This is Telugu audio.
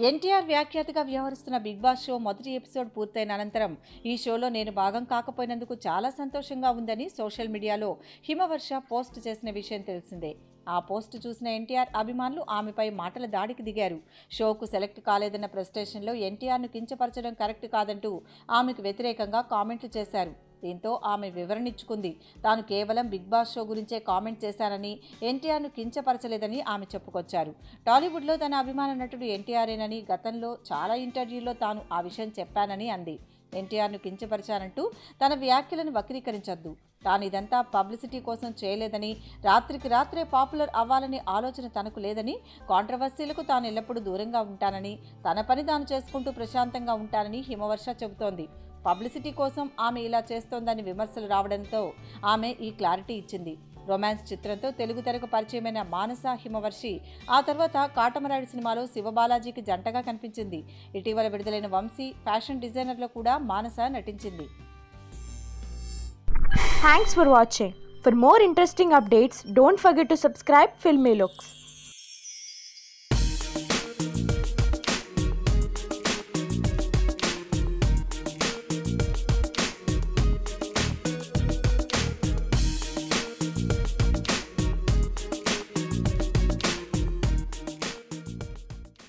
ఎన్టీఆర్ వ్యాఖ్యాతగా వ్యవహరిస్తున్న బిగ్ బాస్ షో మొదటి ఎపిసోడ్ పూర్తయిన అనంతరం ఈ షోలో నేను భాగం కాకపోయినందుకు చాలా సంతోషంగా ఉందని సోషల్ మీడియాలో హిమవర్ష పోస్ట్ చేసిన విషయం తెలిసిందే. ఆ పోస్ట్ చూసిన ఎన్టీఆర్ అభిమానులు ఆమెపై మాటల దాడికి దిగారు. షోకు సెలెక్ట్ కాలేదన్న ఫ్రస్ట్రేషన్లో ఎన్టీఆర్ను కించపరచడం కరెక్ట్ కాదంటూ ఆమెకు వ్యతిరేకంగా కామెంట్లు చేశారు. దీంతో ఆమె వివరణిచ్చుకుంది. తాను కేవలం బిగ్ బాస్ షో గురించే కామెంట్ చేశానని, ఎన్టీఆర్ను కించపరచలేదని ఆమె చెప్పుకొచ్చారు. టాలీవుడ్లో తన అభిమాన నటుడు ఎన్టీఆర్ఏనని గతంలో చాలా ఇంటర్వ్యూల్లో తాను ఆ విషయం చెప్పానని అంది. ఎన్టీఆర్ను కించపరిచానంటూ తన వ్యాఖ్యలను వక్రీకరించొద్దు. తాను ఇదంతా పబ్లిసిటీ కోసం చేయలేదని, రాత్రికి రాత్రే పాపులర్ అవ్వాలనే ఆలోచన తనకు లేదని, కాంట్రవర్సీలకు తాను ఎల్లప్పుడూ దూరంగా ఉంటానని, తన పని తాను చేసుకుంటూ ప్రశాంతంగా ఉంటానని హిమవర్ష చెబుతోంది. పబ్లిసిటీ కోసం ఆమె ఇలా చేస్తోందని విమర్శలు రావడంతో ఆమె ఈ క్లారిటీ ఇచ్చింది. రొమాన్స్ చిత్రంతో తెలుగు తెరకు పరిచయమైన మానస హిమవర్షి ఆ తర్వాత కాటమరాయుడు సినిమాలో శివబాలాజీకి జంటగా కనిపించింది. ఇటీవల విడుదలైన వంశీ ఫ్యాషన్ డిజైనర్లో కూడా మానస నటించింది. Thanks for watching. For more interesting updates, don't forget to subscribe Filmy Looks.